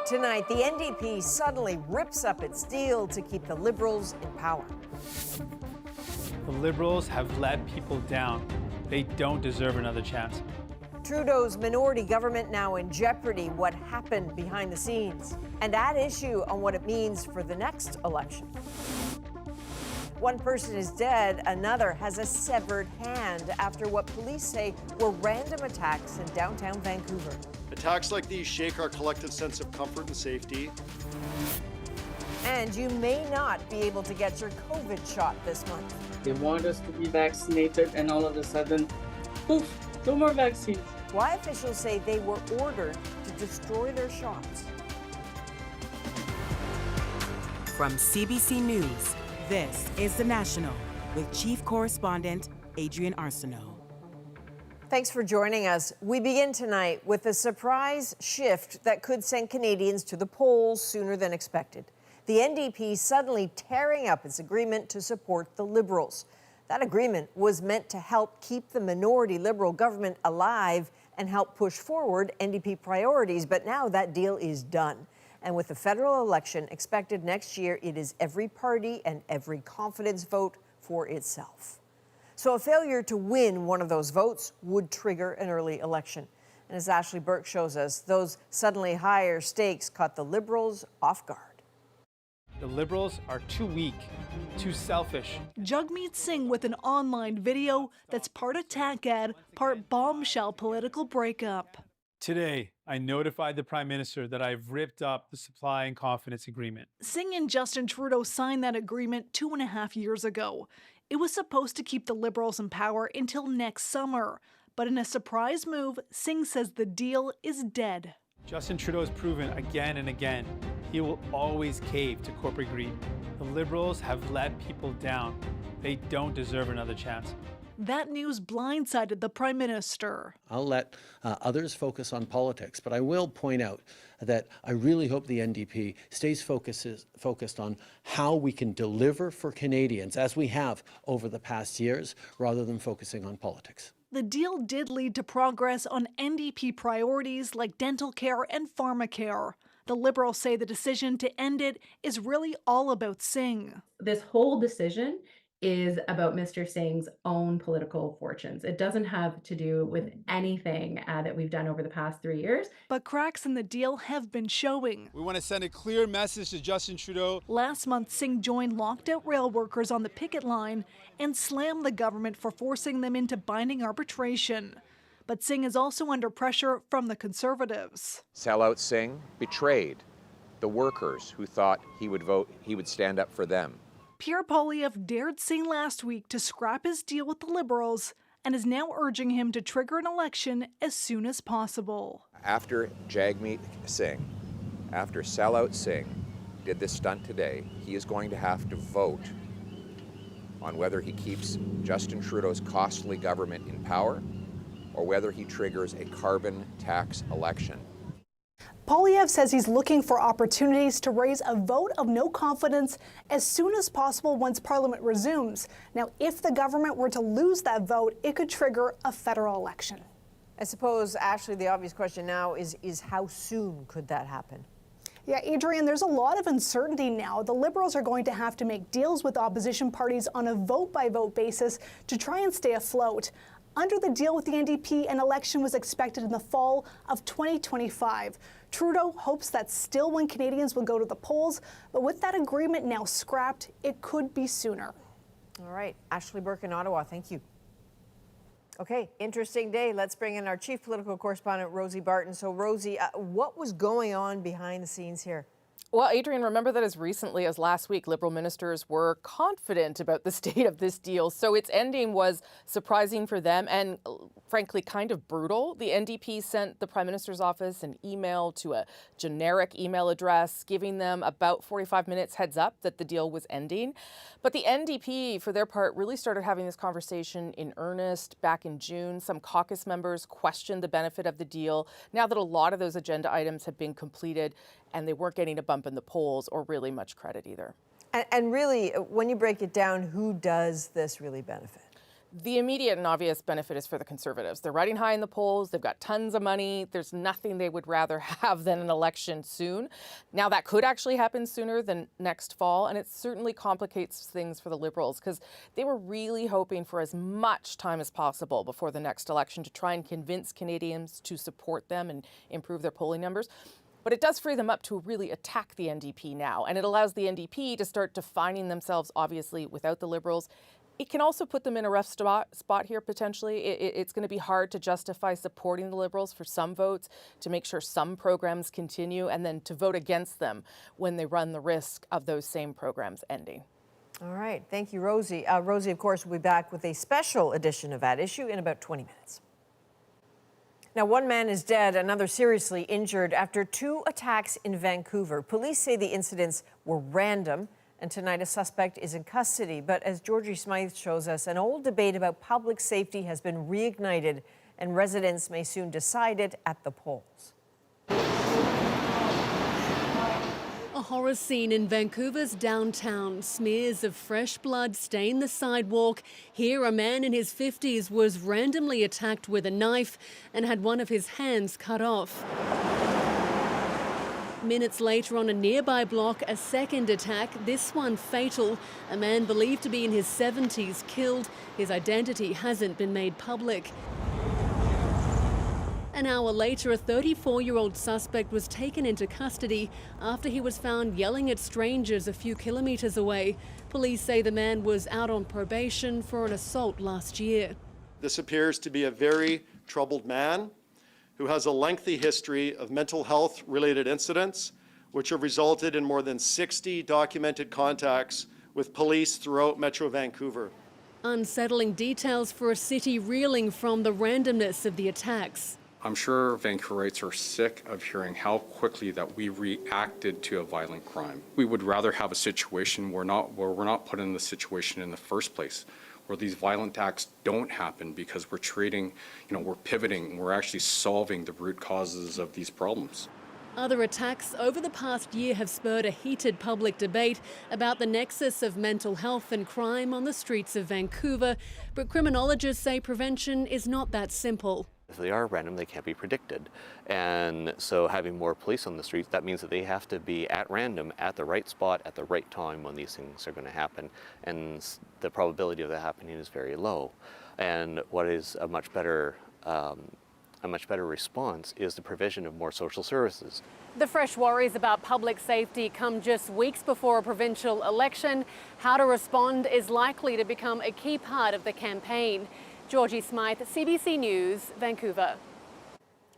Tonight, the NDP suddenly rips up its deal to keep the Liberals in power. The Liberals have let people down. They don't deserve another chance. Trudeau's minority government now in jeopardy. What happened behind the scenes? And at issue on what it means for the next election. One person is dead, another has a severed hand after what police say were random attacks in downtown Vancouver. Attacks like these shake our collective sense of comfort and safety. And you may not be able to get your COVID shot this month. They want us to be vaccinated, and all of a sudden, poof, no more vaccines. Why officials say they were ordered to destroy their shots. From CBC News, this is The National with Chief Correspondent Adrian Arsenault. Thanks for joining us. We begin tonight with a surprise shift that could send Canadians to the polls sooner than expected. The NDP suddenly tearing up its agreement to support the Liberals. That agreement was meant to help keep the minority Liberal government alive and help push forward NDP priorities, but now that deal is done. And with the federal election expected next year, it is every party and every confidence vote for itself. So a failure to win one of those votes would trigger an early election. And as Ashley Burke shows us, those suddenly higher stakes caught the Liberals off guard. The Liberals are too weak, too selfish. Jagmeet Singh with an online video that's part attack ad, part bombshell political breakup. Today, I notified the Prime Minister that I've ripped up the supply and confidence agreement. Singh and Justin Trudeau signed that agreement 2.5 years ago. It was supposed to keep the Liberals in power until next summer. But in a surprise move, Singh says the deal is dead. Justin Trudeau has proven again and again he will always cave to corporate greed. The Liberals have let people down. They don't deserve another chance. That news blindsided the Prime Minister. I'll let others focus on politics, but I will point out that I really hope the NDP stays focused on how we can deliver for Canadians, as we have over the past years, rather than focusing on politics. The deal did lead to progress on NDP priorities like dental care and pharmacare. The Liberals say the decision to end it is really all about Singh. This whole decision is about Mr. Singh's own political fortunes. It doesn't have to do with anything that we've done over the past 3 years. But cracks in the deal have been showing. We want to send a clear message to Justin Trudeau. Last month, Singh joined locked-out rail workers on the picket line and slammed the government for forcing them into binding arbitration. But Singh is also under pressure from the Conservatives. Sellout Singh betrayed the workers who thought he would stand up for them. Pierre Poilievre dared Singh last week to scrap his deal with the Liberals and is now urging him to trigger an election as soon as possible. After Jagmeet Singh, after Sellout Singh did this stunt today, he is going to have to vote on whether he keeps Justin Trudeau's costly government in power or whether he triggers a carbon tax election. Poilievre says he's looking for opportunities to raise a vote of no confidence as soon as possible once Parliament resumes. Now, if the government were to lose that vote, it could trigger a federal election. I suppose, Ashley, the obvious question now is how soon could that happen? Yeah, Adrian, there's a lot of uncertainty now. The Liberals are going to have to make deals with opposition parties on a vote-by-vote basis to try and stay afloat. Under the deal with the NDP, an election was expected in the fall of 2025. Trudeau hopes that's still when Canadians will go to the polls, but with that agreement now scrapped, it could be sooner. All right, Ashley Burke in Ottawa, thank you. Okay, interesting day. Let's bring in our chief political correspondent, Rosie Barton. So, Rosie, what was going on behind the scenes here? Well, Adrian, remember that as recently as last week, Liberal ministers were confident about the state of this deal. So its ending was surprising for them and, frankly, kind of brutal. The NDP sent the Prime Minister's office an email to a generic email address, giving them about 45 minutes heads up that the deal was ending. But the NDP, for their part, really started having this conversation in earnest back in June. Some caucus members questioned the benefit of the deal now that a lot of those agenda items had been completed and they weren't getting a bump in the polls or really much credit either. And really, when you break it down, who does this really benefit? The immediate and obvious benefit is for the Conservatives. They're riding high in the polls. They've got tons of money. There's nothing they would rather have than an election soon. Now, that could actually happen sooner than next fall, and it certainly complicates things for the Liberals because they were really hoping for as much time as possible before the next election to try and convince Canadians to support them and improve their polling numbers. But it does free them up to really attack the NDP now, and it allows the NDP to start defining themselves, obviously, without the Liberals. It can also put them in a rough spot here, potentially. It's going to be hard to justify supporting the Liberals for some votes, to make sure some programs continue, and then to vote against them when they run the risk of those same programs ending. All right. Thank you, Rosie. Rosie, of course, will be back with a special edition of At Issue in about 20 minutes. Now, one man is dead, another seriously injured after 2 attacks in Vancouver. Police say the incidents were random, and tonight a suspect is in custody. But as Georgie Smythe shows us, an old debate about public safety has been reignited, and residents may soon decide it at the polls. A horror scene in Vancouver's downtown. Smears of fresh blood stain the sidewalk. Here, a man in his 50s was randomly attacked with a knife and had one of his hands cut off. Minutes later, on a nearby block, a second attack, this one fatal. A man believed to be in his 70s killed. His identity hasn't been made public. An hour later, a 34-year-old suspect was taken into custody after he was found yelling at strangers a few kilometres away. Police say the man was out on probation for an assault last year. This appears to be a very troubled man who has a lengthy history of mental health-related incidents, which have resulted in more than 60 documented contacts with police throughout Metro Vancouver. Unsettling details for a city reeling from the randomness of the attacks. I'm sure Vancouverites are sick of hearing how quickly that we reacted to a violent crime. We would rather have a situation where we're not put in the situation in the first place, where these violent acts don't happen because we're treating, we're pivoting, we're actually solving the root causes of these problems. Other attacks over the past year have spurred a heated public debate about the nexus of mental health and crime on the streets of Vancouver, but criminologists say prevention is not that simple. If they are random, they can't be predicted. And so having more police on the streets, that means that they have to be at random, at the right spot, at the right time when these things are going to happen. And the probability of that happening is very low. And what is a much better response is the provision of more social services. The fresh worries about public safety come just weeks before a provincial election. How to respond is likely to become a key part of the campaign. Georgie Smythe, CBC News, Vancouver.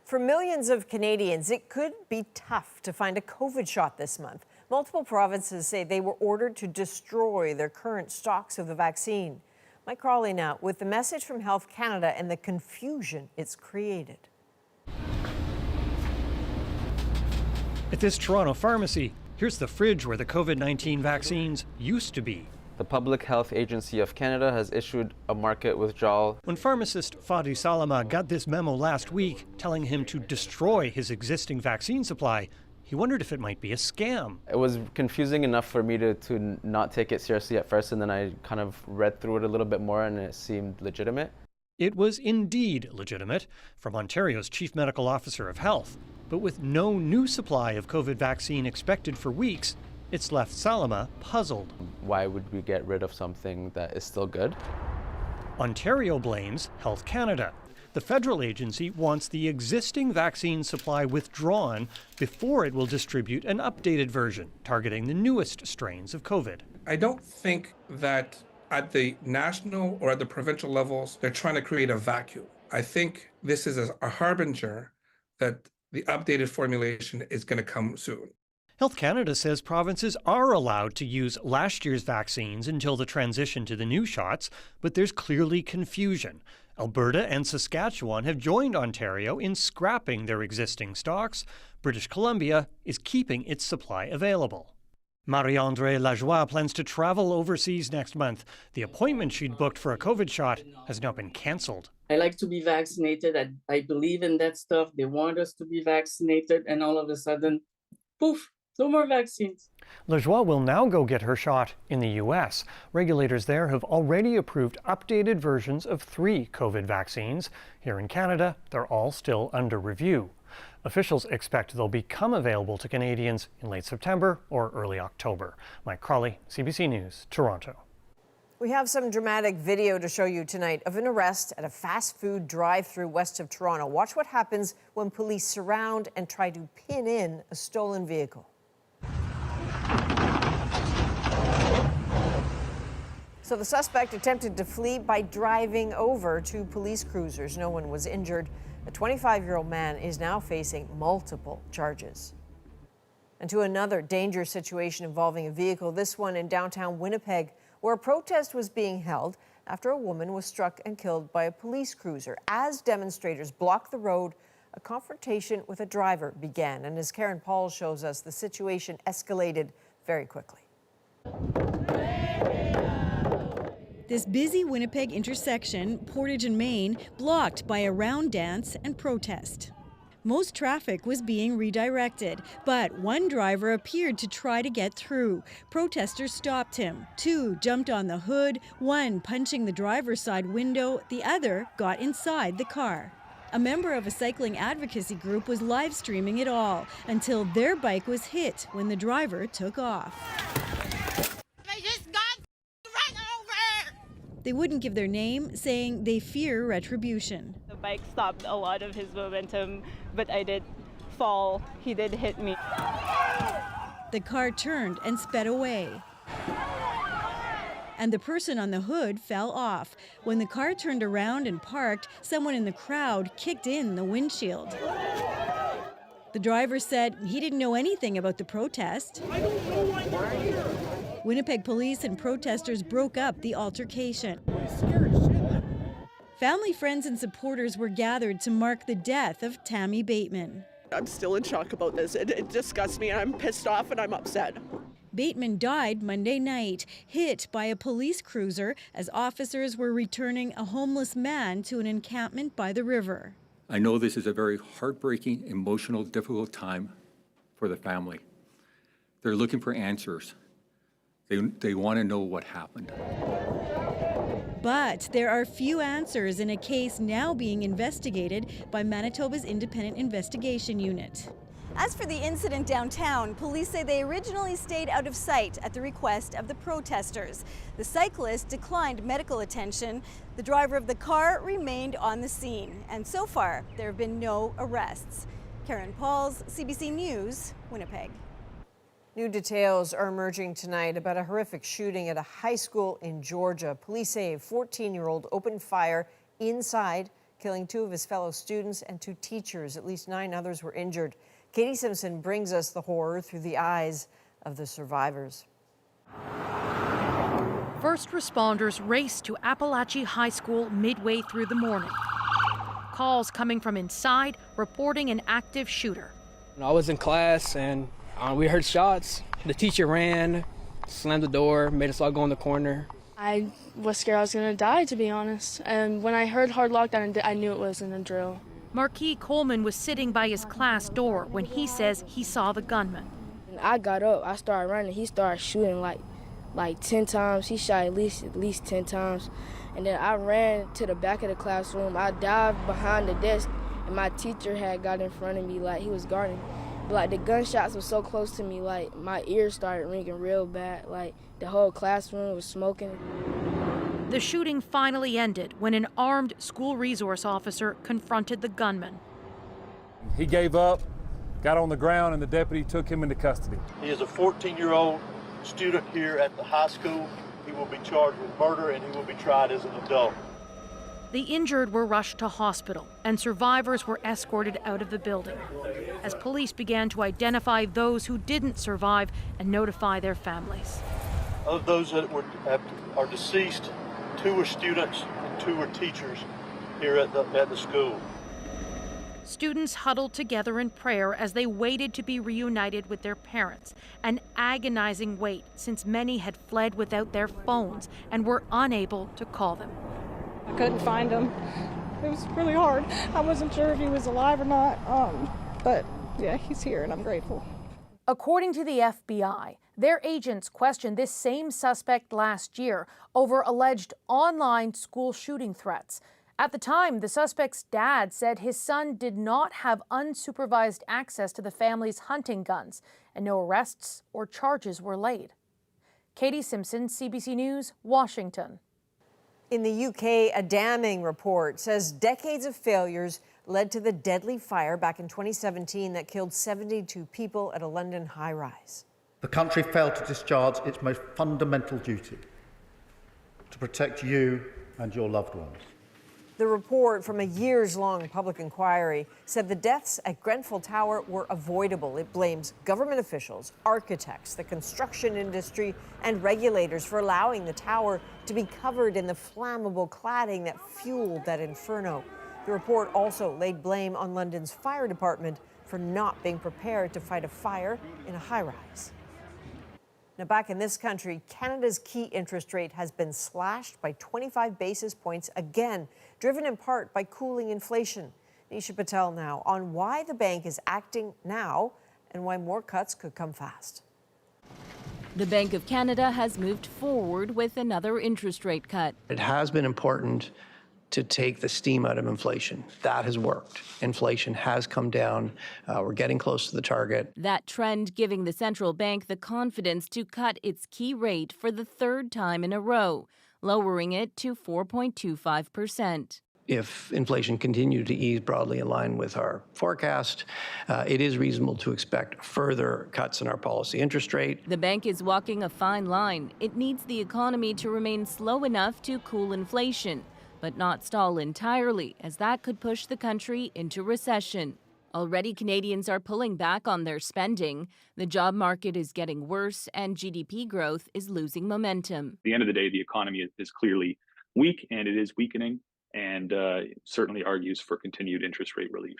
For millions of Canadians, it could be tough to find a COVID shot this month. Multiple provinces say they were ordered to destroy their current stocks of the vaccine. Mike Crawley now with the message from Health Canada and the confusion it's created. At this Toronto pharmacy, here's the fridge where the COVID-19 vaccines used to be. The Public Health Agency of Canada has issued a market withdrawal. When pharmacist Fadi Salama got this memo last week telling him to destroy his existing vaccine supply, he wondered if it might be a scam. It was confusing enough for me to not take it seriously at first, and then I kind of read through it a little bit more and it seemed legitimate. It was indeed legitimate from Ontario's Chief Medical Officer of Health. But with no new supply of COVID vaccine expected for weeks, it's left Salama puzzled. Why would we get rid of something that is still good? Ontario blames Health Canada. The federal agency wants the existing vaccine supply withdrawn before it will distribute an updated version targeting the newest strains of COVID. I don't think that at the national or at the provincial levels, they're trying to create a vacuum. I think this is a harbinger that the updated formulation is going to come soon. Health Canada says provinces are allowed to use last year's vaccines until the transition to the new shots, but there's clearly confusion. Alberta and Saskatchewan have joined Ontario in scrapping their existing stocks. British Columbia is keeping its supply available. Marie-André Lajoie plans to travel overseas next month. The appointment she'd booked for a COVID shot has now been cancelled. I like to be vaccinated. I believe in that stuff. They want us to be vaccinated, and all of a sudden, poof, No more vaccines. Lajoie will now go get her shot in the U.S. Regulators there have already approved updated versions of 3 COVID vaccines. Here in Canada, they're all still under review. Officials expect they'll become available to Canadians in late September or early October. Mike Crawley, CBC News, Toronto. We have some dramatic video to show you tonight of an arrest at a fast food drive-thru west of Toronto. Watch what happens when police surround and try to pin in a stolen vehicle. So the suspect attempted to flee by driving over 2 police cruisers. No one was injured. A 25-year-old man is now facing multiple charges. And to another dangerous situation involving a vehicle, this one in downtown Winnipeg, where a protest was being held after a woman was struck and killed by a police cruiser. As demonstrators blocked the road, a confrontation with a driver began. And as Karen Paul shows us, the situation escalated very quickly. This busy Winnipeg intersection, Portage and Main, blocked by a round dance and protest. Most traffic was being redirected, but one driver appeared to try to get through. Protesters stopped him. 2 jumped on the hood, one punching the driver's side window, the other got inside the car. A member of a cycling advocacy group was live streaming it all until their bike was hit when the driver took off. They wouldn't give their name, saying they fear retribution. The bike stopped a lot of his momentum, but I did fall. He did hit me. The car turned and sped away. And the person on the hood fell off. When the car turned around and parked, someone in the crowd kicked in the windshield. The driver said he didn't know anything about the protest. Winnipeg police and protesters broke up the altercation. Family, friends, and supporters were gathered to mark the death of Tammy Bateman. I'm still in shock about this. It disgusts me, and I'm pissed off and I'm upset. Bateman died Monday night, hit by a police cruiser as officers were returning a homeless man to an encampment by the river. I know this is a very heartbreaking, emotional, difficult time for the family. They're looking for answers. They want to know what happened. But there are few answers in a case now being investigated by Manitoba's Independent Investigation Unit. As for the incident downtown, police say they originally stayed out of sight at the request of the protesters. The cyclist declined medical attention. The driver of the car remained on the scene. And so far, there have been no arrests. Karen Pauls, CBC News, Winnipeg. New details are emerging tonight about a horrific shooting at a high school in Georgia. Police say a 14-year-old opened fire inside, killing 2 of his fellow students and 2 teachers. At least 9 others were injured. Katie Simpson brings us the horror through the eyes of the survivors. First responders raced to Appalachia High School midway through the morning. Calls coming from inside reporting an active shooter. I was in class and we heard shots. The teacher ran, slammed the door, made us all go in the corner. I was scared I was going to die, to be honest. And when I heard hard lockdown, I knew it wasn't a drill. Marquis Coleman was sitting by his class door when he says he saw the gunman. And I got up, I started running. He started shooting like 10 times. He shot at least 10 times. And then I ran to the back of the classroom. I dived behind the desk, and my teacher had got in front of me like he was guarding me. But like the gunshots were so close to me, like my ears started ringing real bad. Like the whole classroom was smoking. The shooting finally ended when an armed school resource officer confronted the gunman. He gave up, got on the ground, and the deputy took him into custody. He is a 14-year-old student here at the high school. He will be charged with murder and he will be tried as an adult. The injured were rushed to hospital and survivors were escorted out of the building as police began to identify those who didn't survive and notify their families. Of those that are deceased, 2 are students and 2 are teachers here at the school. Students huddled together in prayer as they waited to be reunited with their parents, an agonizing wait since many had fled without their phones and were unable to call them. I couldn't find him. It was really hard. I wasn't sure if he was alive or not, but yeah, he's here and I'm grateful. According to the FBI, their agents questioned this same suspect last year over alleged online school shooting threats. At the time, the suspect's dad said his son did not have unsupervised access to the family's hunting guns, and no arrests or charges were laid. Katie Simpson, CBC News, Washington. In the UK, a damning report says decades of failures led to the deadly fire back in 2017 that killed 72 people at a London high-rise. The country failed to discharge its most fundamental duty, to protect you and your loved ones. The report from a years-long public inquiry said the deaths at Grenfell Tower were avoidable. It blames government officials, architects, the construction industry, and regulators for allowing the tower to be covered in the flammable cladding that fueled that inferno. The report also laid blame on London's fire department for not being prepared to fight a fire in a high-rise. Now, back in this country, Canada's key interest rate has been slashed by 25 basis points again, driven in part by cooling inflation. Nisha Patel now on why the bank is acting now and why more cuts could come fast. The Bank of Canada has moved forward with another interest rate cut. It has been important to take the steam out of inflation. That has worked. Inflation has come down. We're getting close to the target. That trend giving the central bank the confidence to cut its key rate for the third time in a row, lowering it to 4.25%. If inflation continued to ease broadly in line with our forecast, it is reasonable to expect further cuts in our policy interest rate. The bank is walking a fine line. It needs the economy to remain slow enough to cool inflation, but not stall entirely, as that could push the country into recession. Already, Canadians are pulling back on their spending. The job market is getting worse, and GDP growth is losing momentum. At the end of the day, the economy is clearly weak, and it is weakening, and certainly argues for continued interest rate relief.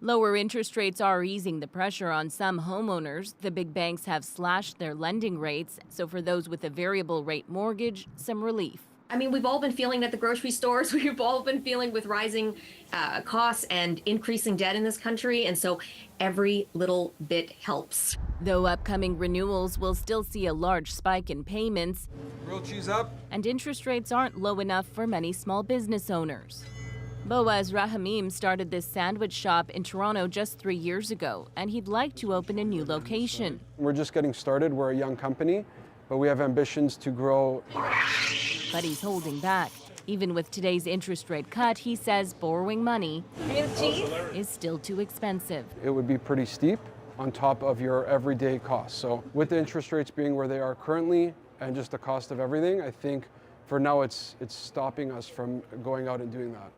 Lower interest rates are easing the pressure on some homeowners. The big banks have slashed their lending rates, so for those with a variable rate mortgage, some relief. I mean, we've all been feeling at the grocery stores. We've all been feeling with rising costs and increasing debt in this country. And so every little bit helps. Though upcoming renewals will still see a large spike in payments. Grilled cheese up. And interest rates aren't low enough for many small business owners. Boaz Rahamim started this sandwich shop in Toronto just 3 years ago, and he'd like to open a new location. We're just getting started. We're a young company, but we have ambitions to grow. But he's holding back. Even with today's interest rate cut, he says borrowing money is still too expensive. It would be pretty steep on top of your everyday costs. So with the interest rates being where they are currently and just the cost of everything, I think for now it's stopping us from going out and doing that.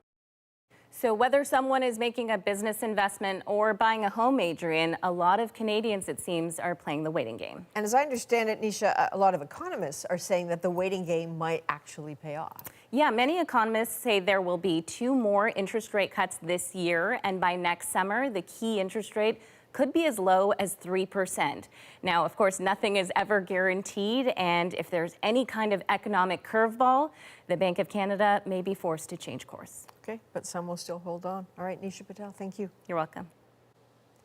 So whether someone is making a business investment or buying a home, Adrian, a lot of Canadians, it seems, are playing the waiting game. And as I understand it, Nisha, a lot of economists are saying that the waiting game might actually pay off. Yeah, many economists say there will be 2 more interest rate cuts this year, and by next summer, the key interest rate could be as low as 3%. Now, of course, nothing is ever guaranteed, and if there's any kind of economic curveball, the Bank of Canada may be forced to change course. Okay, but some will still hold on. All right, Nisha Patel, thank you. You're welcome.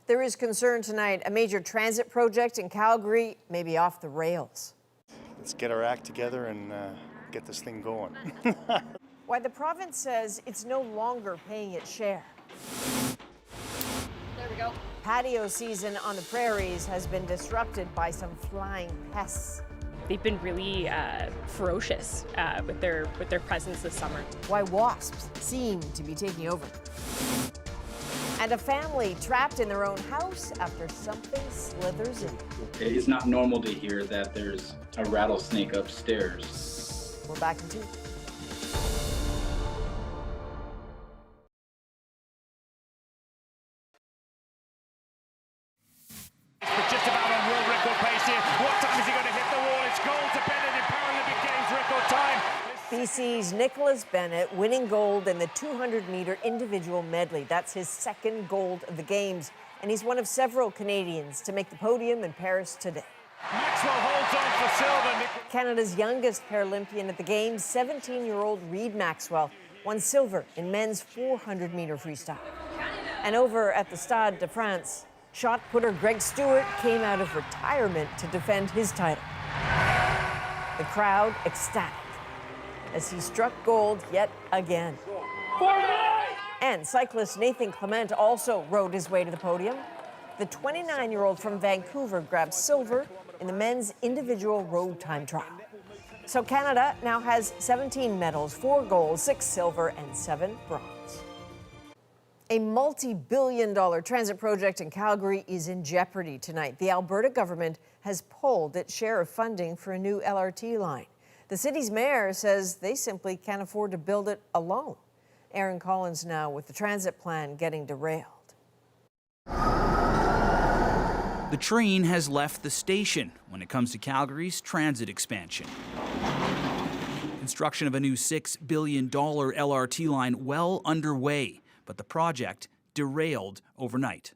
There is concern tonight. A major transit project in Calgary may be off the rails. Let's get our act together and get this thing going. Why the province says it's no longer paying its share. There we go. Patio season on the Prairies has been disrupted by some flying pests. They've been really ferocious with their presence this summer. Why wasps seem to be taking over. And a family trapped in their own house after something slithers in. It is not normal to hear that there's a rattlesnake upstairs. We're back in 2. Just about on world record pace here. What time is he going to hit the wall? It's gold to Bennett in Paralympic Games record time. BC's Nicholas Bennett winning gold in the 200-meter individual medley. That's his second gold of the Games, and he's one of several Canadians to make the podium in Paris today. Maxwell holds on for silver. Canada's youngest Paralympian at the Games, 17-year-old Reid Maxwell, won silver in men's 400-meter freestyle. And over at the Stade de France, Shot putter Greg Stewart came out of retirement to defend his title. The crowd ecstatic as he struck gold yet again. And cyclist Nathan Clement also rode his way to the podium. The 29-year-old from Vancouver grabbed silver in the men's individual road time trial. So Canada now has 17 medals, 4 gold, 6 silver, and 7 bronze. A multi-billion-dollar transit project in Calgary is in jeopardy tonight. The Alberta government has pulled its share of funding for a new LRT line. The city's mayor says they simply can't afford to build it alone. Aaron Collins now with the transit plan getting derailed. The train has left the station when it comes to Calgary's transit expansion. Construction of a new $6 billion LRT line well underway, but the project derailed overnight.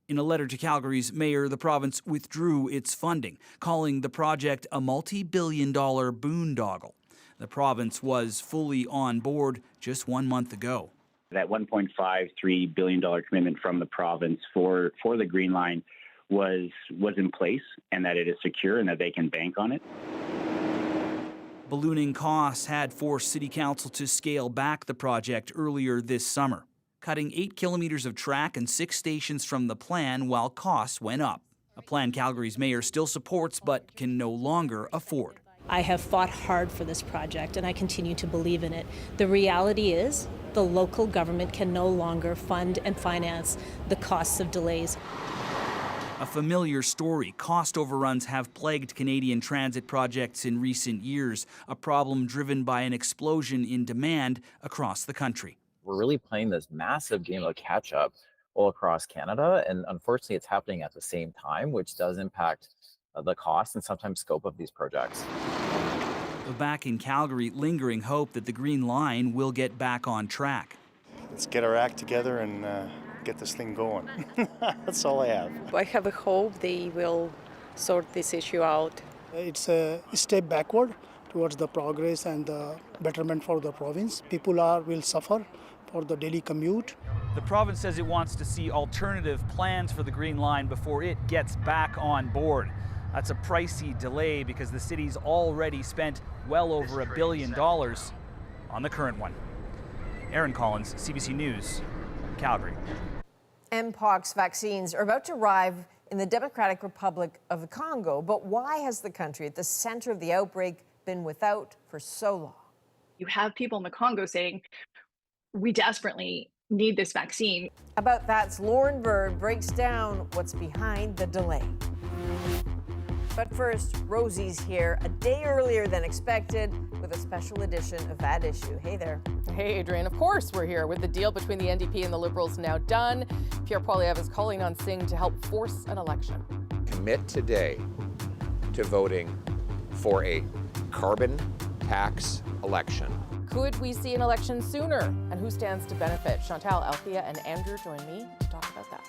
In a letter to Calgary's mayor, the province withdrew its funding, calling the project a multi-billion-dollar boondoggle. The province was fully on board just 1 month ago. That $1.53 billion commitment from the province for the Green Line was in place, and that it is secure and that they can bank on it. Ballooning costs had forced City Council to scale back the project earlier this summer, cutting 8 kilometers of track and 6 stations from the plan while costs went up. A plan Calgary's mayor still supports but can no longer afford. I have fought hard for this project and I continue to believe in it. The reality is the local government can no longer fund and finance the costs of delays. A familiar story. Cost overruns have plagued Canadian transit projects in recent years, a problem driven by an explosion in demand across the country. We're really playing this massive game of catch-up all across Canada, and unfortunately it's happening at the same time, which does impact the cost and sometimes scope of these projects. But back in Calgary, lingering hope that the Green Line will get back on track. Let's get our act together and get this thing going. That's all I have. I have a hope they will sort this issue out. It's a step backward towards the progress and the betterment for the province. People will suffer for the daily commute. The province says it wants to see alternative plans for the Green Line before it gets back on board. That's a pricey delay because the city's already spent well over $1 billion on the current one. Aaron Collins, CBC News, Calgary. Mpox vaccines are about to arrive in the Democratic Republic of the Congo, but why has the country at the center of the outbreak been without for so long? You have people in the Congo saying, we desperately need this vaccine. About that's Lauren Bird breaks down what's behind the delay. But first, Rosie's here a day earlier than expected with a special edition of That Issue. Hey there. Hey, Adrian. Of course we're here with the deal between the NDP and the Liberals now done. Pierre Poilievre is calling on Singh to help force an election. Commit today to voting for a carbon tax election. Could we see an election sooner? And who stands to benefit? Chantal, Althea, and Andrew join me to talk about that.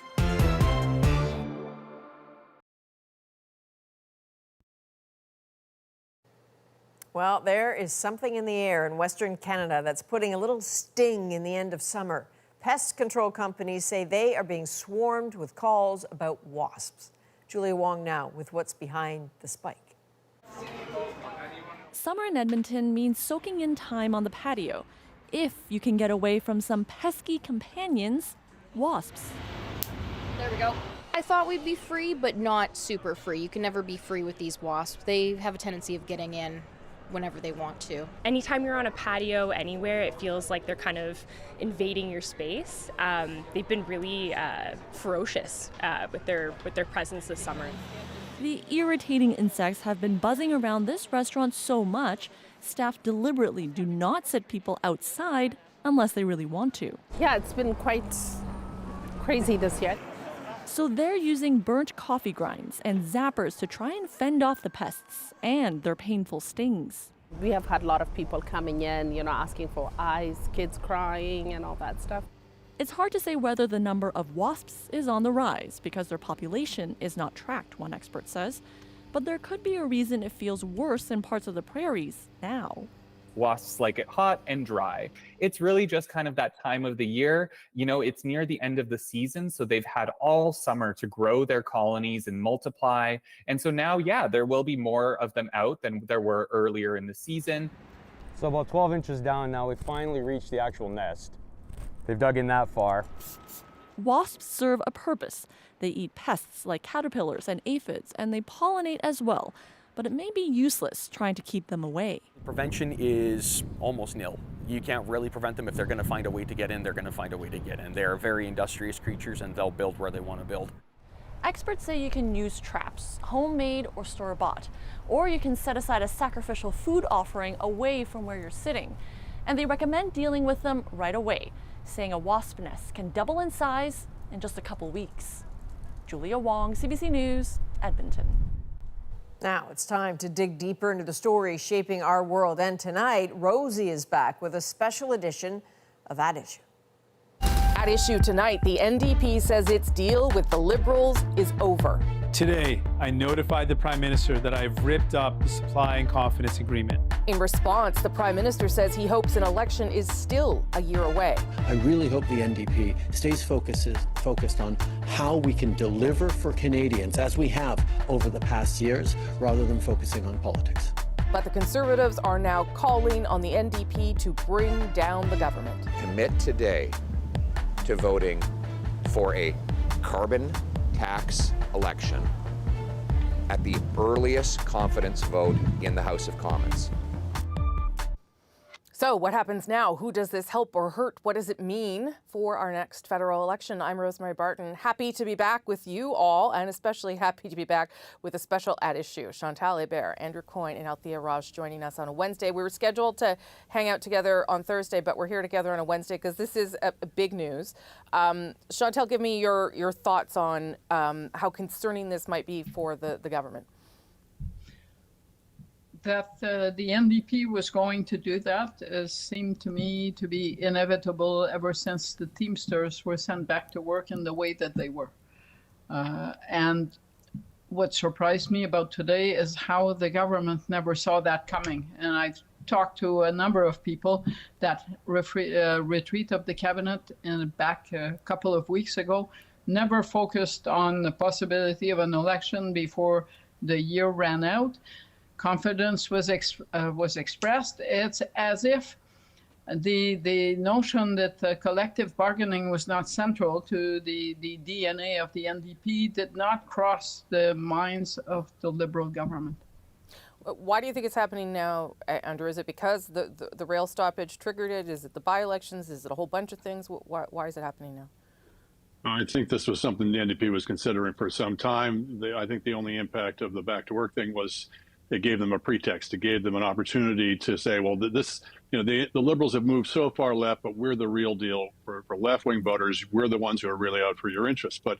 Well, there is something in the air in Western Canada that's putting a little sting in the end of summer. Pest control companies say they are being swarmed with calls about wasps. Julia Wong now with what's behind the spike. Summer in Edmonton means soaking in time on the patio, if you can get away from some pesky companions, wasps. There we go. I thought we'd be free, but not super free. You can never be free with these wasps. They have a tendency of getting in whenever they want to. Anytime you're on a patio anywhere, it feels like they're kind of invading your space. They've been really ferocious with their presence this summer. The irritating insects have been buzzing around this restaurant so much, staff deliberately do not sit people outside unless they really want to. Yeah, it's been quite crazy this year. So they're using burnt coffee grinds and zappers to try and fend off the pests and their painful stings. We have had a lot of people coming in, asking for ice, kids crying and all that stuff. It's hard to say whether the number of wasps is on the rise because their population is not tracked, one expert says. But there could be a reason it feels worse in parts of the prairies now. Wasps like it hot and dry. It's really just kind of that time of the year. You know, it's near the end of the season, so they've had all summer to grow their colonies and multiply. And so now, yeah, there will be more of them out than there were earlier in the season. So about 12 inches down now, we finally reached the actual nest. They've dug in that far. Wasps serve a purpose. They eat pests like caterpillars and aphids, and they pollinate as well. But it may be useless trying to keep them away. Prevention is almost nil. You can't really prevent them. If they're going to find a way to get in, they're going to find a way to get in. They're very industrious creatures, and they'll build where they want to build. Experts say you can use traps, homemade or store-bought, or you can set aside a sacrificial food offering away from where you're sitting. And they recommend dealing with them right away, saying a wasp nest can double in size in just a couple weeks. Julia Wong, CBC News, Edmonton. Now it's time to dig deeper into the stories shaping our world. And tonight, Rosie is back with a special edition of At Issue. At issue tonight, the NDP says its deal with the Liberals is over. Today, I notified the Prime Minister that I've ripped up the supply and confidence agreement. In response, the Prime Minister says he hopes an election is still a year away. I really hope the NDP stays focused on how we can deliver for Canadians, as we have over the past years, rather than focusing on politics. But the Conservatives are now calling on the NDP to bring down the government. Commit today to voting for a carbon tax election at the earliest confidence vote in the House of Commons. So what happens now? Who does this help or hurt? What does it mean for our next federal election? I'm Rosemary Barton. Happy to be back with you all, and especially happy to be back with a special At Issue. Chantal Hébert, Andrew Coyne, and Althea Raj joining us on a Wednesday. We were scheduled to hang out together on Thursday, but we're here together on a Wednesday because this is a big news. Chantal, give me your thoughts on how concerning this might be for the government. That the NDP was going to do that seemed to me to be inevitable ever since the Teamsters were sent back to work in the way that they were. And what surprised me about today is how the government never saw that coming. And I've talked to a number of people that retreat of the cabinet back a couple of weeks ago, never focused on the possibility of an election before the year ran out. Confidence was expressed. It's as if the notion that collective bargaining was not central to the DNA of the NDP did not cross the minds of the Liberal government. Why do you think it's happening now, Andrew? Is it because the rail stoppage triggered it? Is it the by-elections? Is it a whole bunch of things? Why is it happening now? I think this was something the NDP was considering for some time. I think the only impact of the back-to-work thing was it gave them a pretext. It gave them an opportunity to say, well, this, the Liberals have moved so far left, but we're the real deal for left-wing voters. We're the ones who are really out for your interests. But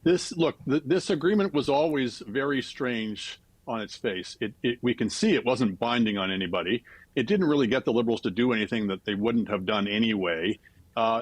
this agreement was always very strange on its face. We can see it wasn't binding on anybody. It didn't really get the Liberals to do anything that they wouldn't have done anyway.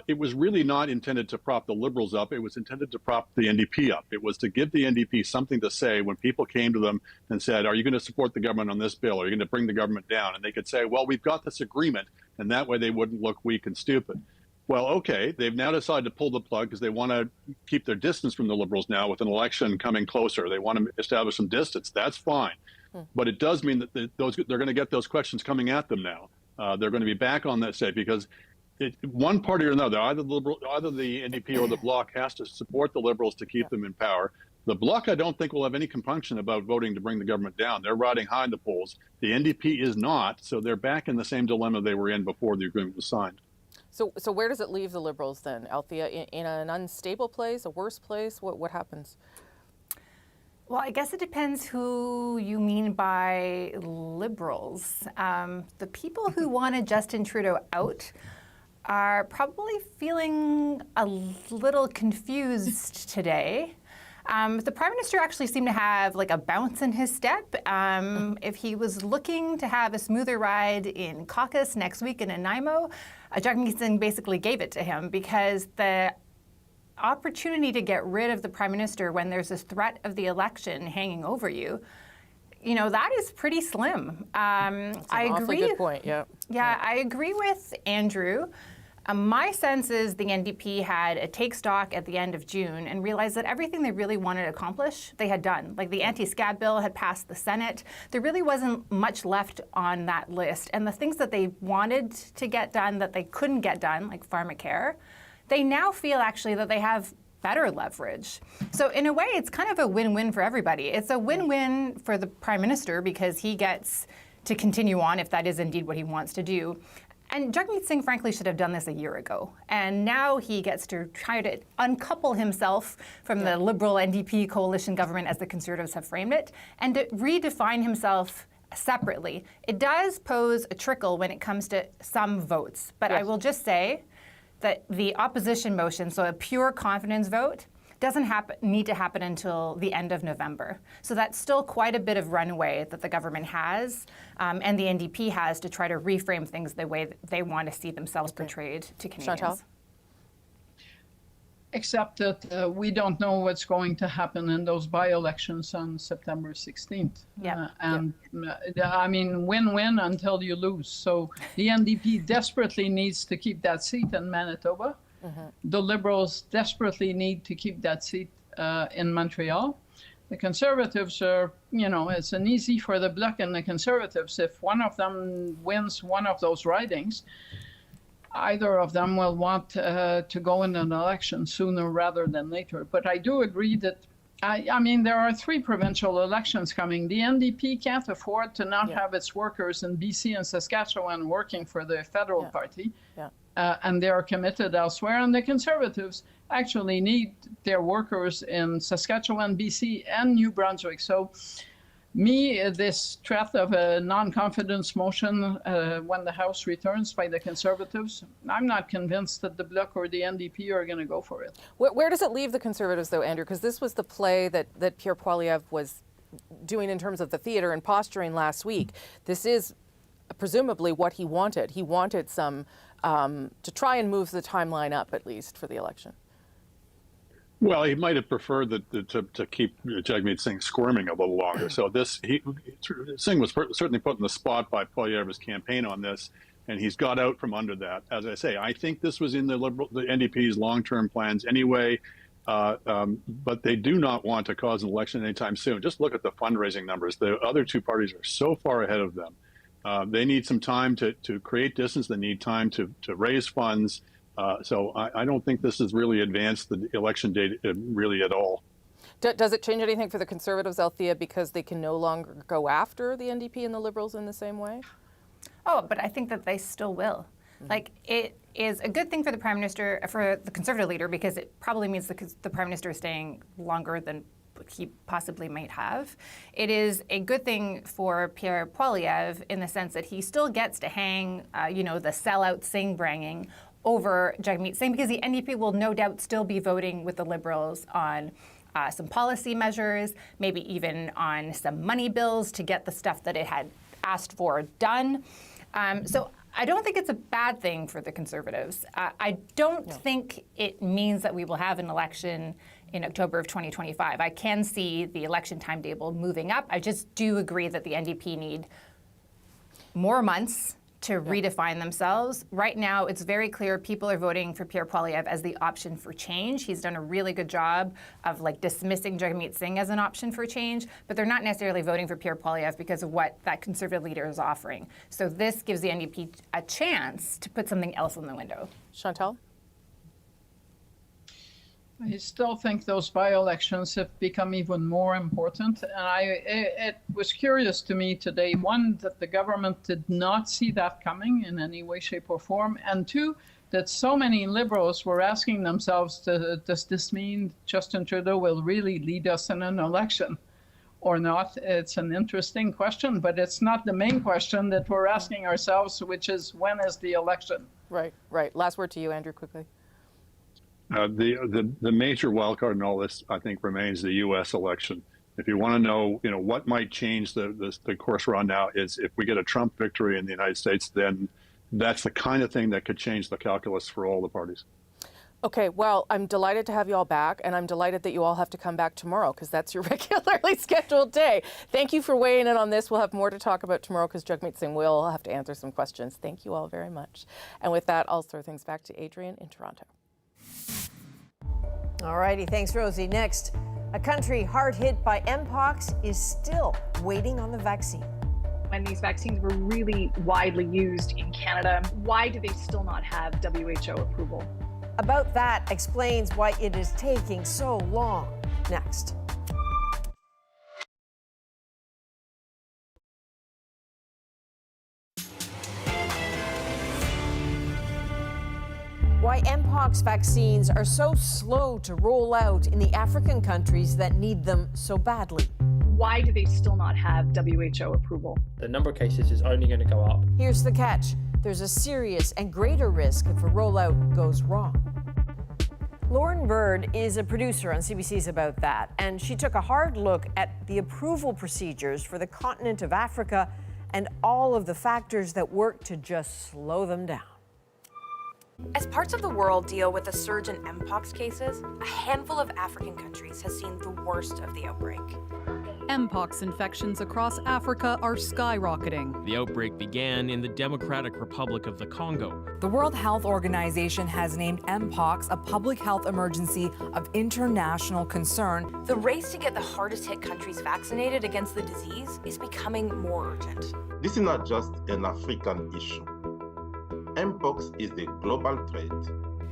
It was really not intended to prop the Liberals up. It was intended to prop the NDP up. It was to give the NDP something to say when people came to them and said, are you going to support the government on this bill? Are you going to bring the government down? And they could say, well, we've got this agreement. And that way they wouldn't look weak and stupid. Well, okay, they've now decided to pull the plug because they want to keep their distance from the Liberals now with an election coming closer. They want to establish some distance. That's fine. But it does mean that they're going to get those questions coming at them now. They're going to be back on that side because one party or another, either the NDP or the Bloc has to support the Liberals to keep them in power. The Bloc, I don't think, will have any compunction about voting to bring the government down. They're riding high in the polls. The NDP is not, so they're back in the same dilemma they were in before the agreement was signed. So where does it leave the Liberals then, Althea? In an unstable place, a worse place? What happens? Well, I guess it depends who you mean by Liberals. The people who wanted Justin Trudeau out are probably feeling a little confused today. The Prime Minister actually seemed to have like a bounce in his step. If he was looking to have a smoother ride in caucus next week in Nanaimo, Jagmeet Singh basically gave it to him because the opportunity to get rid of the Prime Minister when there's this threat of the election hanging over you that is pretty slim. I agree. Good point. Yeah. Yeah, I agree with Andrew. My sense is the NDP had a take stock at the end of June and realized that everything they really wanted to accomplish, they had done. Like the anti-scab bill had passed the Senate. There really wasn't much left on that list. And the things that they wanted to get done that they couldn't get done, like pharmacare, they now feel actually that they have better leverage. So in a way, it's kind of a win-win for everybody. It's a win-win for the Prime Minister because he gets to continue on if that is indeed what he wants to do. And Jagmeet Singh, frankly, should have done this a year ago. And now he gets to try to uncouple himself from the Liberal NDP coalition government, as the Conservatives have framed it, and to redefine himself separately. It does pose a trickle when it comes to some votes. But I will just say that the opposition motion, so a pure confidence vote, doesn't need to happen until the end of November. So that's still quite a bit of runway that the government has and the NDP has to try to reframe things the way that they want to see themselves portrayed to Canadians. Chantal? Except that we don't know what's going to happen in those by-elections on September 16th. I mean, win-win until you lose. So the NDP desperately needs to keep that seat in Manitoba. The Liberals desperately need to keep that seat in Montreal. The Conservatives are, it's an easy for the Bloc and the Conservatives. If one of them wins one of those ridings, either of them will want to go in an election sooner rather than later. But I do agree that, I mean, there are 3 provincial elections coming. The NDP can't afford to not have its workers in BC and Saskatchewan working for the federal party. And they are committed elsewhere. And the Conservatives actually need their workers in Saskatchewan, BC, and New Brunswick. So this threat of a non-confidence motion when the House returns by the Conservatives, I'm not convinced that the Bloc or the NDP are going to go for it. Where does it leave the Conservatives, though, Andrew? Because this was the play that Pierre Poilievre was doing in terms of the theatre and posturing last week. This is presumably what he wanted. He wanted some to try and move the timeline up, at least, for the election. Well, he might have preferred to keep Jagmeet Singh squirming a little longer. So Singh was certainly put in the spot by Poilievre's campaign on this, and he's got out from under that. As I say, I think this was in the NDP's long-term plans anyway, but they do not want to cause an election anytime soon. Just look at the fundraising numbers. The other 2 parties are so far ahead of them. They need some time to create distance. They need time to raise funds. So I don't think this has really advanced the election date really at all. Does it change anything for the Conservatives, Althea, because they can no longer go after the NDP and the Liberals in the same way? Oh, but I think that they still will. Like, it is a good thing for the Prime Minister, for the Conservative leader, because it probably means the Prime Minister is staying longer than he possibly might have. It is a good thing for Pierre Poilievre in the sense that he still gets to hang, the sellout Singh-branging over Jagmeet Singh, because the NDP will no doubt still be voting with the Liberals on some policy measures, maybe even on some money bills to get the stuff that it had asked for done. So I don't think it's a bad thing for the Conservatives. I don't think it means that we will have an election in October of 2025. I can see the election timetable moving up. I just do agree that the NDP need more months to redefine themselves. Right now, it's very clear people are voting for Pierre Poilievre as the option for change. He's done a really good job of dismissing Jagmeet Singh as an option for change, but they're not necessarily voting for Pierre Poilievre because of what that Conservative leader is offering. So this gives the NDP a chance to put something else in the window. Chantal? I still think those by-elections have become even more important. And it was curious to me today, 1, that the government did not see that coming in any way, shape, or form. And 2, that so many Liberals were asking themselves, does this mean Justin Trudeau will really lead us in an election or not? It's an interesting question, but it's not the main question that we're asking ourselves, which is, when is the election? Right. Last word to you, Andrew, quickly. The major wildcard in all this, I think, remains the U.S. election. If you want to know, what might change the course we're on now is if we get a Trump victory in the United States, then that's the kind of thing that could change the calculus for all the parties. Okay, well, I'm delighted to have you all back, and I'm delighted that you all have to come back tomorrow because that's your regularly scheduled day. Thank you for weighing in on this. We'll have more to talk about tomorrow because Jagmeet Singh will have to answer some questions. Thank you all very much. And with that, I'll throw things back to Adrian in Toronto. All righty, thanks, Rosie. Next, a country hard hit by Mpox is still waiting on the vaccine. When these vaccines were really widely used in Canada, why do they still not have WHO approval? About that explains why it is taking so long. Next. Why Mpox vaccines are so slow to roll out in the African countries that need them so badly. Why do they still not have WHO approval? The number of cases is only going to go up. Here's the catch. There's a serious and greater risk if a rollout goes wrong. Lauren Bird is a producer on CBC's About That, and she took a hard look at the approval procedures for the continent of Africa and all of the factors that work to just slow them down. As parts of the world deal with a surge in Mpox cases, a handful of African countries has seen the worst of the outbreak. Mpox infections across Africa are skyrocketing. The outbreak began in the Democratic Republic of the Congo. The World Health Organization has named Mpox a public health emergency of international concern. The race to get the hardest hit countries vaccinated against the disease is becoming more urgent. This is not just an African issue. Mpox is a global threat.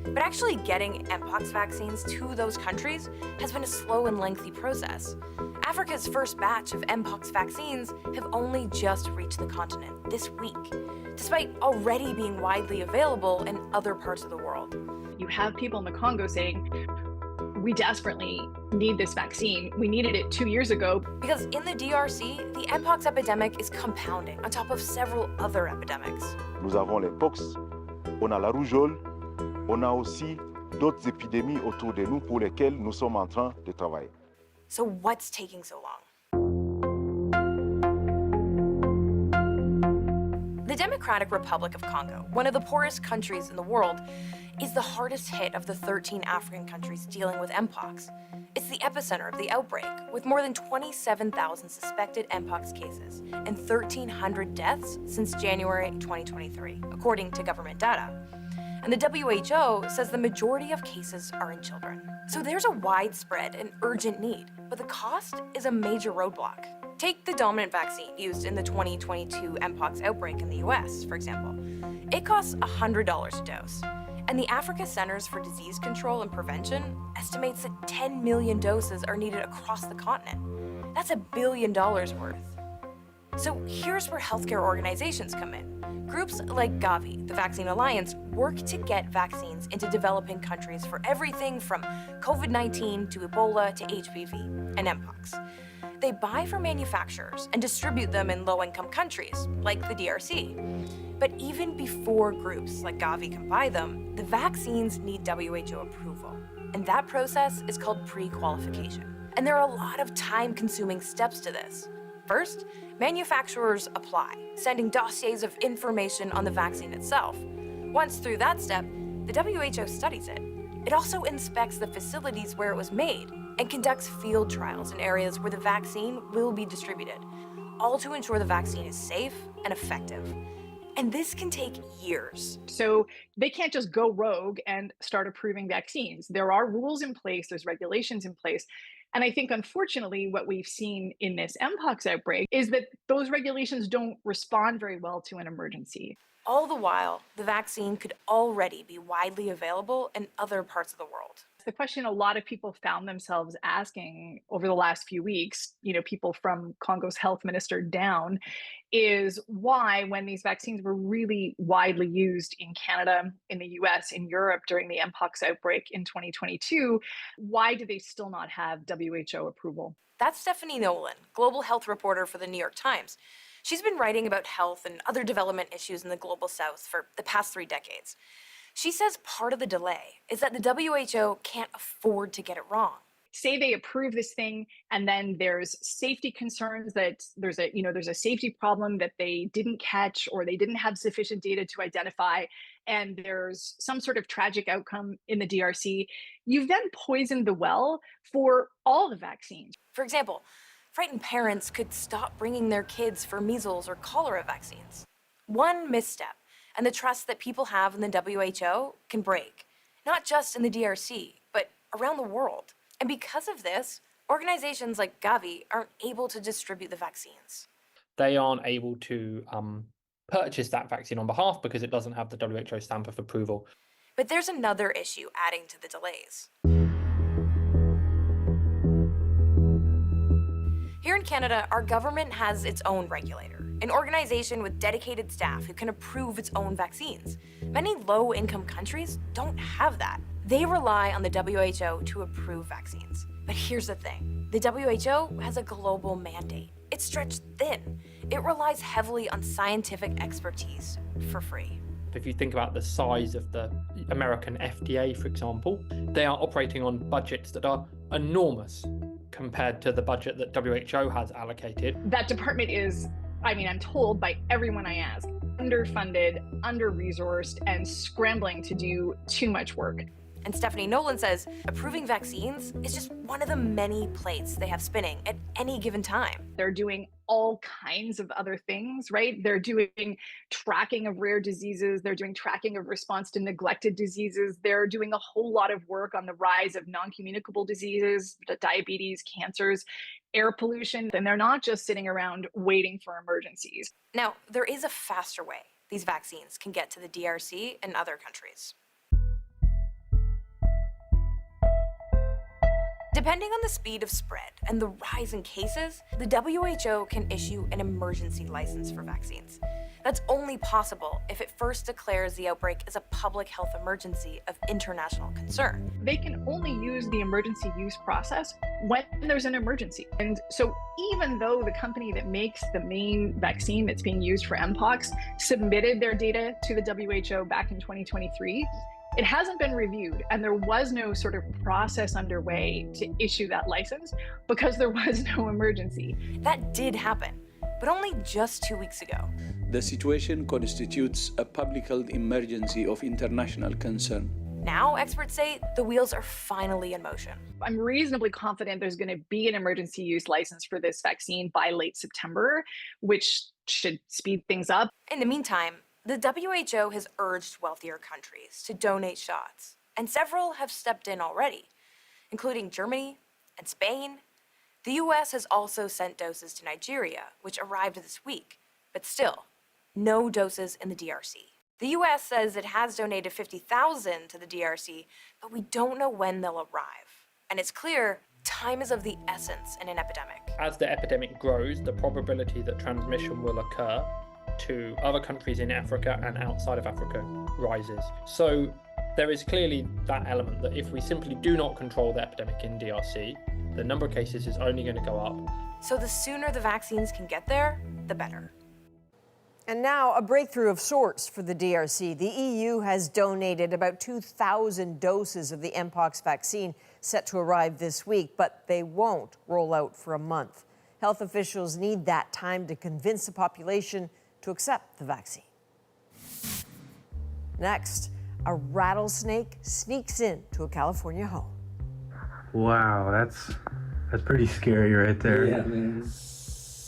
But actually getting Mpox vaccines to those countries has been a slow and lengthy process. Africa's first batch of Mpox vaccines have only just reached the continent this week, despite already being widely available in other parts of the world. You have people in the Congo saying, we desperately need this vaccine. We needed it 2 years ago. Because in the DRC, the Mpox epidemic is compounding on top of several other epidemics. Nous avons les pox, on a la rougeole, on a aussi d'autres épidémies autour de nous pour lesquelles nous sommes en train de travailler. So what's taking so long? The Democratic Republic of Congo, one of the poorest countries in the world, is the hardest hit of the 13 African countries dealing with Mpox. It's the epicenter of the outbreak, with more than 27,000 suspected Mpox cases and 1,300 deaths since January 2023, according to government data. And the WHO says the majority of cases are in children. So there's a widespread and urgent need, but the cost is a major roadblock. Take the dominant vaccine used in the 2022 Mpox outbreak in the US, for example. It costs $100 a dose. And the Africa Centers for Disease Control and Prevention estimates that 10 million doses are needed across the continent. That's $1 billion worth. So here's where healthcare organizations come in. Groups like Gavi, the Vaccine Alliance, work to get vaccines into developing countries for everything from COVID-19 to Ebola to HPV and Mpox. They buy from manufacturers and distribute them in low-income countries, like the DRC. But even before groups like Gavi can buy them, the vaccines need WHO approval. And that process is called pre-qualification. And there are a lot of time-consuming steps to this. First, manufacturers apply, sending dossiers of information on the vaccine itself. Once through that step, the WHO studies it. It also inspects the facilities where it was made and conducts field trials in areas where the vaccine will be distributed, all to ensure the vaccine is safe and effective. And this can take years. So they can't just go rogue and start approving vaccines. There are rules in place, there's regulations in place. And I think, unfortunately, what we've seen in this Mpox outbreak is that those regulations don't respond very well to an emergency. All the while, the vaccine could already be widely available in other parts of the world. The question a lot of people found themselves asking over the last few weeks, people from Congo's health minister down, is why, when these vaccines were really widely used in Canada, in the US, in Europe during the Mpox outbreak in 2022, why do they still not have WHO approval? That's Stephanie Nolan, global health reporter for the New York Times. She's been writing about health and other development issues in the global south for the past 3 decades. She says part of the delay is that the WHO can't afford to get it wrong. say they approve this thing, and then there's safety concerns that there's a safety problem that they didn't catch or they didn't have sufficient data to identify, and there's some sort of tragic outcome in the DRC, you've then poisoned the well for all the vaccines. For example, frightened parents could stop bringing their kids for measles or cholera vaccines. One misstep, and the trust that people have in the WHO can break, not just in the DRC, but around the world. And because of this, organizations like Gavi aren't able to distribute the vaccines. They aren't able to purchase that vaccine on behalf because it doesn't have the WHO stamp of approval. But there's another issue adding to the delays. Here in Canada, our government has its own regulator, an organization with dedicated staff who can approve its own vaccines. Many low-income countries don't have that. They rely on the WHO to approve vaccines. But here's the thing, the WHO has a global mandate. It's stretched thin. It relies heavily on scientific expertise for free. If you think about the size of the American FDA, for example, they are operating on budgets that are enormous compared to the budget that WHO has allocated. That department is, I'm told by everyone I ask, underfunded, under-resourced, and scrambling to do too much work. And Stephanie Nolan says approving vaccines is just one of the many plates they have spinning at any given time. They're doing all kinds of other things, right? They're doing tracking of rare diseases. They're doing tracking of response to neglected diseases. They're doing a whole lot of work on the rise of non-communicable diseases, diabetes, cancers, air pollution. And they're not just sitting around waiting for emergencies. Now, there is a faster way these vaccines can get to the DRC and other countries. Depending on the speed of spread and the rise in cases, the WHO can issue an emergency license for vaccines. That's only possible if it first declares the outbreak as a public health emergency of international concern. They can only use the emergency use process when there's an emergency. And so even though the company that makes the main vaccine that's being used for Mpox submitted their data to the WHO back in 2023, it hasn't been reviewed, and there was no sort of process underway to issue that license because there was no emergency. That did happen, but only just 2 weeks ago. The situation constitutes a public health emergency of international concern. Now, experts say the wheels are finally in motion. I'm reasonably confident there's going to be an emergency use license for this vaccine by late September, which should speed things up. In the meantime, the WHO has urged wealthier countries to donate shots, and several have stepped in already, including Germany and Spain. The US has also sent doses to Nigeria, which arrived this week, but still, no doses in the DRC. The US says it has donated 50,000 to the DRC, but we don't know when they'll arrive. And it's clear time is of the essence in an epidemic. As the epidemic grows, the probability that transmission will occur to other countries in Africa and outside of Africa rises. So there is clearly that element that if we simply do not control the epidemic in DRC, the number of cases is only going to go up. So the sooner the vaccines can get there, the better. And now a breakthrough of sorts for the DRC. The EU has donated about 2,000 doses of the Mpox vaccine set to arrive this week, but they won't roll out for a month. Health officials need that time to convince the population to accept the vaccine. Next, a rattlesnake sneaks into a California home. Wow, that's pretty scary right there. Yeah, man.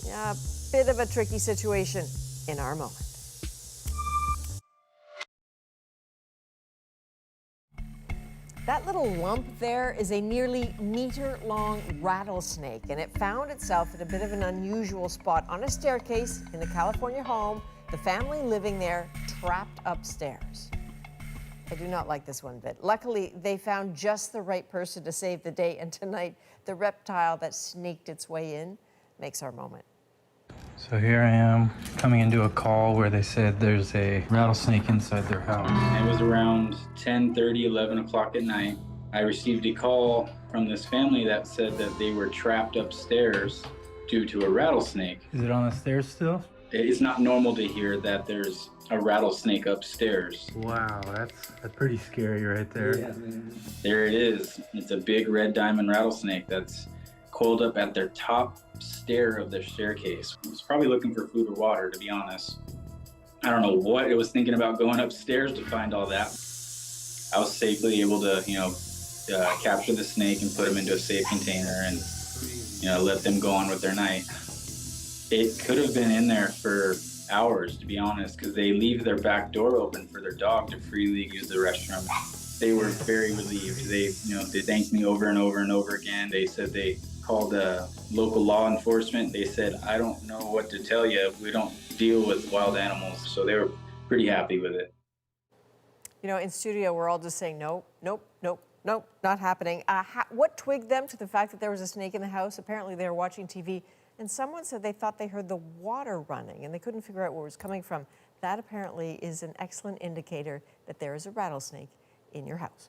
Yeah, a bit of a tricky situation in our moment. That little lump there is a nearly meter-long rattlesnake, and it found itself at a bit of an unusual spot on a staircase in a California home, the family living there trapped upstairs. I do not like this one bit. Luckily, they found just the right person to save the day, and tonight, the reptile that snaked its way in makes our moment. So here I am coming into a call where they said there's a rattlesnake inside their house. It was around 10:30, 11 o'clock at night. I received a call from this family that said that they were trapped upstairs due to a rattlesnake. Is it on the stairs still? It's not normal to hear that there's a rattlesnake upstairs. Wow, that's pretty scary right there. Yeah. There it is. It's a big red diamond rattlesnake that's coiled up at their top stair of their staircase. It was probably looking for food or water, to be honest. I don't know what it was thinking about going upstairs to find all that. I was safely able to, capture the snake and put him into a safe container and, let them go on with their night. It could have been in there for hours, to be honest, because they leave their back door open for their dog to freely use the restroom. They were very relieved. They thanked me over and over and over again. They said they called local law enforcement. They said, I don't know what to tell you. We don't deal with wild animals. So they were pretty happy with it. In studio, we're all just saying, nope, not happening. What twigged them to the fact that there was a snake in the house? Apparently they were watching TV. And someone said they thought they heard the water running and they couldn't figure out where it was coming from. That apparently is an excellent indicator that there is a rattlesnake in your house.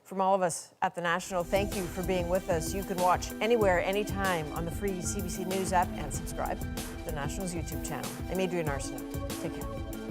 From all of us at The National, thank you for being with us. You can watch anywhere, anytime on the free CBC News app and subscribe to The National's YouTube channel. I'm Adrienne Arsenault. Take care.